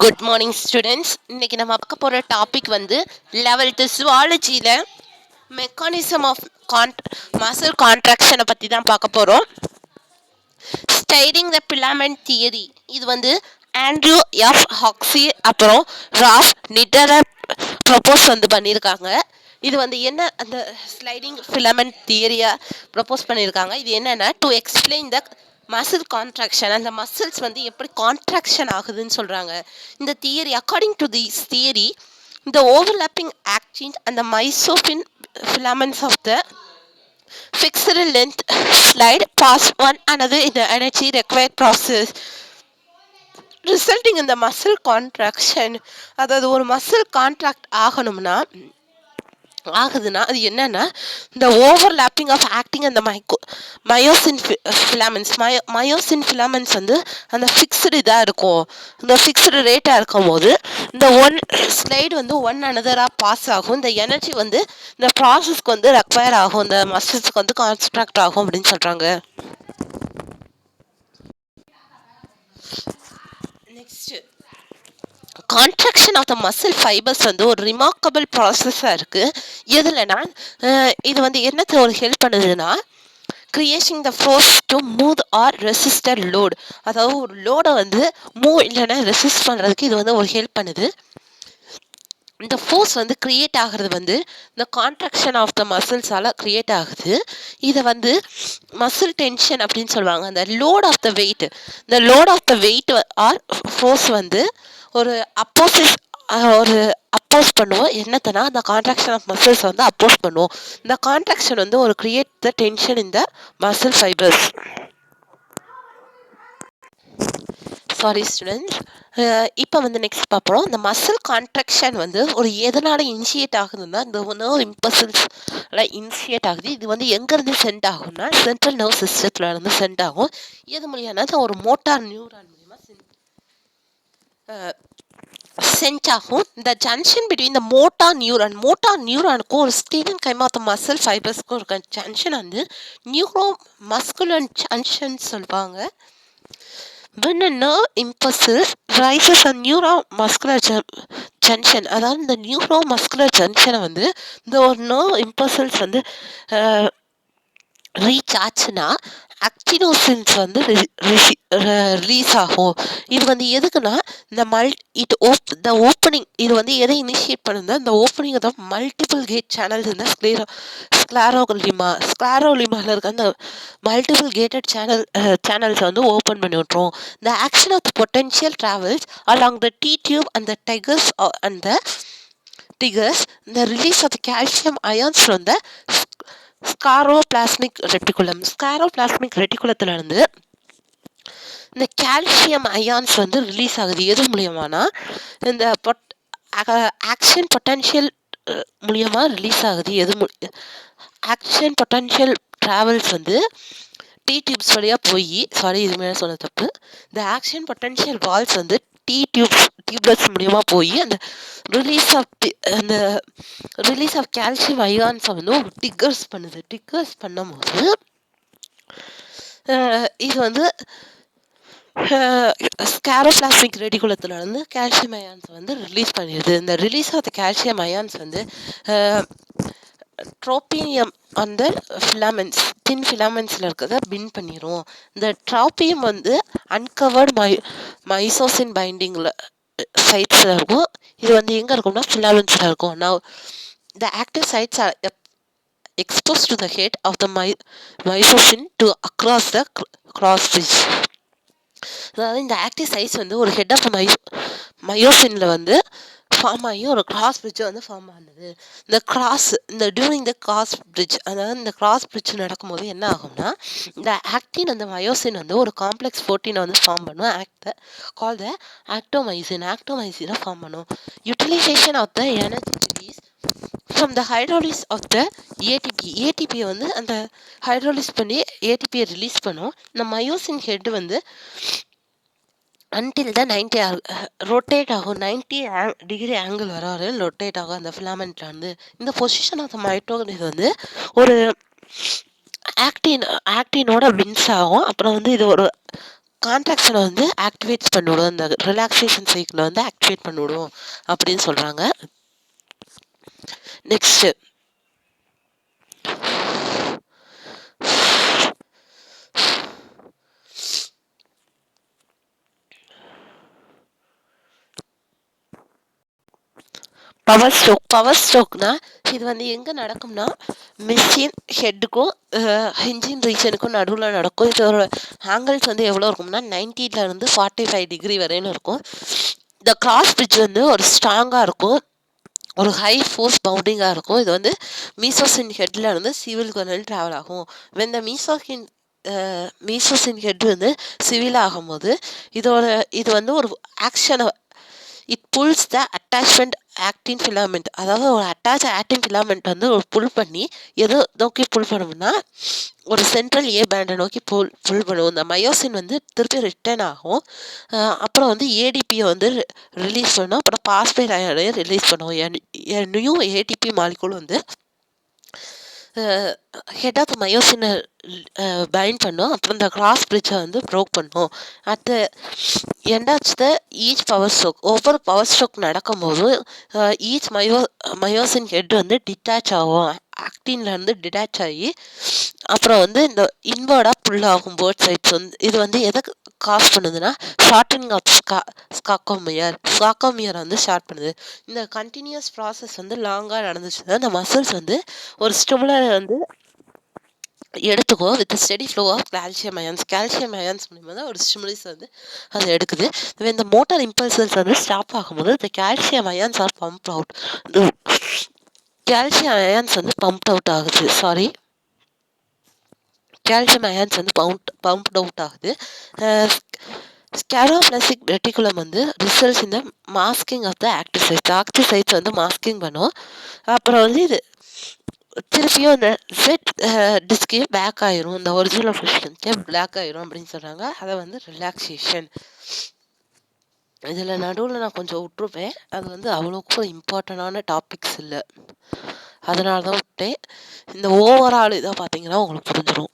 Good morning students. இன்னைக்கு நம்ம பார்க்க போகிற டாபிக் வந்து 11th ஜுவாலஜியில் மெக்கானிசம் ஆஃப் மசில் கான்ட்ராக்ஷனை பற்றி தான் பார்க்க போகிறோம். ஸ்டைடிங் த பிலாமெண்ட் தியரி, இது வந்து ஆண்ட்ரூ எஃப் ஹாக்ஸி அப்புறம் ராஃப் நிட்டரை ப்ரப்போஸ் பண்ணியிருக்காங்க. இது வந்து என்ன, அந்த ஸ்லைடிங் ஃபிலமெண்ட் தியரியை ப்ரப்போஸ் பண்ணியிருக்காங்க. இது என்னென்னா to explain the muscle contraction, அந்த மசில்ஸ் வந்து எப்படி கான்ட்ராக்ஷன் ஆகுதுன்னு சொல்கிறாங்க. இந்த theory, according to this theory, இந்த overlapping actin and the myofin filaments of the fixed length slide past one another in the energy required process resulting in the muscle contraction. அதாவது ஒரு muscle contract ஆகுதுன்னா அது என்னன்னா, இந்த overlapping of acting அந்த myosin ஃபிலாமெண்ட்ஸ் வந்து அந்த ஃபிக்ஸ்டு இதாக இருக்கும். இந்த ஃபிக்ஸ்டு ரேட்டாக இருக்கும் போது இந்த ஒன் ஸ்லைடு வந்து ஒன் அனதராக பாஸ் ஆகும். இந்த எனர்ஜி வந்து இந்த ப்ராசஸ்க்கு வந்து ரெக்வயர் ஆகும், இந்த மசில்ஸ்க்கு வந்து கான்ஸ்ட்ராக்ட் ஆகும் அப்படின்னு சொல்கிறாங்க. Next, contraction of the muscle fibres வந்து ஒரு ரிமார்க்கபிள் ப்ராசஸாக இருக்குது. எதுலனா இது வந்து என்னத்தை ஒரு ஹெல்ப் பண்ணுதுன்னா, creating the force to move R resistor load, அதாவது ஒரு லோடை வந்து மூவ் இல்லைன்னா ரெசிஸ்ட் பண்ணுறதுக்கு இது வந்து ஒரு ஹெல்ப் பண்ணுது. இந்த ஃபோர்ஸ் வந்து க்ரியேட் ஆகிறது வந்து இந்த கான்ட்ராக்ஷன் ஆஃப் த மசில்ஸால் க்ரியேட் ஆகுது. இதை வந்து மசில் டென்ஷன் அப்படின்னு சொல்லுவாங்க. அந்த லோட் ஆஃப் த வெயிட், இந்த load of the weight or force வந்து ஒரு அப்போஸ் பண்ணுவோம். என்னத்தனா அந்த கான்ட்ராக்ஷன் ஆஃப் மசில்ஸ் வந்து அப்போஸ் பண்ணுவோம். இந்த கான்ட்ராக்ஷன் வந்து ஒரு create the tension in the muscle fibres. Sorry students, இப்போ வந்து நெக்ஸ்ட் பார்ப்போம். இந்த மசில் கான்ட்ராக்ஷன் வந்து ஒரு எதனால் இனிஷியேட் ஆகுதுன்னா, இந்த நர்வ் இம்பல்சஸ்ல இனிஷியேட் ஆகுது. இது வந்து எங்கேருந்து சென்ட் ஆகும்னா, சென்ட்ரல் நர்வ் சிஸ்டத்தில் இருந்து சென்ட் ஆகும். எது மூலியம்னா ஒரு மோட்டார் நியூரான் மூலியமாக சென்ட் ஆகும். இந்த ஜங்ஷன் பிட்வீன் த மோட்டார் நியூரானுக்கும் ஒரு ஸ்டீவன் கைம் ஆஃப் த மசில் ஃபைபர்ஸ்க்கும் இருக்க ஜங்ஷன் வந்து நியூரோ மஸ்குலர் ஜங்ஷன் சொல்லுவாங்க. When a nerve impulse rises a neuromuscular junction, அதாவது இந்த நியூரோமஸ்குலர் ஜங்ஷனை வந்து இந்த ஒரு நர்வ் இம்பல்சஸ் வந்து ரீச் ஆச்சுன்னா ஆக்டினோசின்ஸ் வந்து ரிலீஸ் ஆகும். இது வந்து எதுக்குன்னா, இந்த ஓப்பனிங், இது வந்து எதை இனிஷியேட் பண்ணுதுன்னா, இந்த opening of multiple gate channels இந்த ஸ்க்ளாரோலிமாவில் இருக்க அந்த மல்டிபிள் கேட்டட் சேனல்ஸ் வந்து ஓப்பன் பண்ணி விட்டுரும். இந்த action of the potential travels along the T tube and the tigers இந்த release of the calcium ions from the sarcoplasmic ரெட்டிகுலத்திலிருந்து இந்த கால்சியம் அயான்ஸ் வந்து ரிலீஸ் ஆகுது. எது மூலியமானா இந்த ஆக்ஷன் பொட்டன்ஷியல் மூலியமாக ரிலீஸ் ஆகுது. ஆக்ஷன் பொட்டன்ஷியல் ட்ராவல்ஸ் வந்து டி டியூப்ஸ் வழியாக போய், இது மேலே சொன்ன தப்பு, இந்த ஆக்ஷன் பொட்டன்ஷியல் வால்ஸ் வந்து டியூப்லெட்ஸ் மூலியமாக போய் அந்த ரிலீஸ் ஆஃப் கால்சியம் அயான்ஸை வந்து ஒரு டிக்கர்ஸ் பண்ணும்போது இது வந்து ஸ்காரோபிளாஸ்மிக் ரெட்டிகுலத்தில் இருந்து கால்சியம் அயான்ஸ் வந்து ரிலீஸ் பண்ணிடுது. இந்த release of the calcium ions வந்து ட்ரோபியம் அந்த தின் ஃபிலாமெண்ட்ஸில் இருக்கிறத பின் பண்ணிடும். இந்த ட்ரோபியம் வந்து அன்கவர்டு மைசோசின் பைண்டிங்கில் சைட்ஸில் இருக்கும். இது வந்து எங்கே இருக்கும்னா ஃபிலாமெண்ட்ஸில் இருக்கும். Now the active sites are exposed to the head of the myosin to across the cross bridge. அதாவது இந்த ஆக்டிவ் சைட்ஸ் வந்து ஒரு ஹெட் ஆஃப் மயோசின்ல வந்து ஃபார்ம் ஆகி ஒரு கிராஸ் பிரிட்ஜை வந்து ஃபார்ம் ஆனது. டியூரிங் த கிராஸ் பிரிட்ஜ், அதாவது இந்த கிராஸ் பிரிட்ஜ் நடக்கும்போது என்ன ஆகும்னா, இந்த ஆக்டின் அந்த மயோசின் வந்து ஒரு காம்ப்ளெக்ஸ் ப்ரோட்டீனை வந்து ஃபார்ம் பண்ணும். கால் த ஆக்டோமைசினை ஃபார்ம் பண்ணும். Utilisation of the energy release from the hydrolysis of the ஏடிபியை வந்து அந்த ஹைட்ரோலிஸ் பண்ணி ஏடிபியை ரிலீஸ் பண்ணும். இந்த மயோசின் ஹெட் வந்து அன்டில் த 90 ரொட்டேட் ஆகும். 90 டிகிரி ஆங்கிள் வர ரொட்டேட் ஆகும் அந்த ஃபிலாமெண்ட்ல வந்து. இந்த பொசிஷன் ஆஃப் த மைட்டோகாண்ட்ரியா வந்து ஒரு ஆக்டினோட வின்ஸ் ஆகும். அப்புறம் வந்து இது ஒரு கான்ட்ராக்ஷனை வந்து ஆக்டிவேட் பண்ணிவிடும், இந்த ரிலாக்ஸேஷன் சைக்கிளை வந்து ஆக்டிவேட் பண்ணிவிடும் அப்படின்னு சொல்கிறாங்க. நெக்ஸ்ட்டு பவர் ஸ்ட்ரோக்னா இது வந்து எங்கே நடக்கும்னா மிஷின் ஹெட்டுக்கும் இன்ஜின் ரீஜனுக்கும் நடுவில் நடக்கும். இதோட ஆங்கிள்ஸ் வந்து எவ்வளோ இருக்கும்னா 90லேருந்து 45 டிகிரி வரையிலும் இருக்கும். இந்த கிராஸ் பிரிட்ஜ் வந்து ஒரு ஸ்ட்ராங்காக இருக்கும், ஒரு ஹை ஃபோர்ஸ் பவுண்டிங்காக இருக்கும். இது வந்து மீசோசின் ஹெட்டில் இருந்து சிவில் கர்னல் ட்ராவல் ஆகும். இந்த மீசோசின் ஹெட் வந்து சிவில் ஆகும்போது இது வந்து ஒரு ஆக்ஷனை it pulls the attachment actin filament, அதாவது ஒரு அட்டாச் ஆக்டின் ஃபிலாமெண்ட் வந்து ஒரு புல் பண்ணி எது நோக்கி புல் பண்ணோம்னா ஒரு சென்ட்ரல் ஏ பேண்டை நோக்கி புல் பண்ணுவோம். இந்த மயோசின் வந்து திருப்பி ரிட்டர்ன் ஆகும். அப்புறம் வந்து ஏடிபியை வந்து ரிலீஸ் பண்ணும். அப்புறம் பாஸ்பேட் அயனையும் ரிலீஸ் பண்ணுவோம். நியூ ஏடிபி மாலிகூல் வந்து ஹெட் ஆஃப் மயோசினை பைண்ட் பண்ணும். அப்புறம் இந்த கிராஸ் பிரிட்ஜை வந்து ப்ரோக் பண்ணும். At the end of the each power stroke, ஒவ்வொரு பவர் ஸ்ட்ரோக் நடக்கும்போது ஈச் மயோசின் ஹெட் வந்து டிட்டாச் ஆகும், ஆக்டின்லேருந்து டிட்டாச் ஆகி அப்புறம் வந்து இந்த இன்வர்டாக புல் ஆகும் போத் சைட்ஸ். வந்து இது வந்து எதை காஸ் பண்ணுதுன்னா ஷார்டனிங் ஆஃப் ஸ்காக்கோமியர் வந்து ஷார்ட் பண்ணுது. இந்த கண்டினியூஸ் ப்ராசஸ் வந்து லாங்காக நடந்துச்சுன்னா இந்த மசில்ஸ் வந்து ஒரு ஸ்டிமுலர் வந்து எடுத்துக்கோ with steady flow of calcium ions மூலிமா தான் ஒரு ஸ்டிமுலிஸ் வந்து அது எடுக்குது. இந்த மோட்டார் இம்பல்சஸ் வந்து ஸ்டாப் ஆகும்போது இந்த calcium ions are pump out, இந்த கால்சியம் அயன்ஸ் வந்து பம்ப் அவுட் ஆகுது. கால்சியம் அயன்ஸ் வந்து பம்ப்ட் அவுட் ஆகுது. ஸ்கேரோபிளாஸ்டிக் ரெட்டிகுலம் வந்து ரிசல்ட்ஸ் இந்த masking of the active sites வந்து மாஸ்கிங் பண்ணும். அப்புறம் வந்து இது திருப்பியும் இந்த செட் டிஸ்கே பேக் ஆயிரும், இந்த ஒரிஜினல் ஃபிஷன்ஸே பிளாக் ஆயிரும் அப்படின்னு சொல்கிறாங்க. அதை வந்து ரிலாக்ஸேஷன். இதில் நடுவில் நான் கொஞ்சம் விட்டுருப்பேன், அது வந்து அவ்வளோக்கும் இம்பார்ட்டண்டான டாபிக்ஸ் இல்லை, அதனால தான் விட்டேன். இந்த ஓவரால் இதாக பார்த்தீங்கன்னா உங்களுக்கு புரிஞ்சிடும்.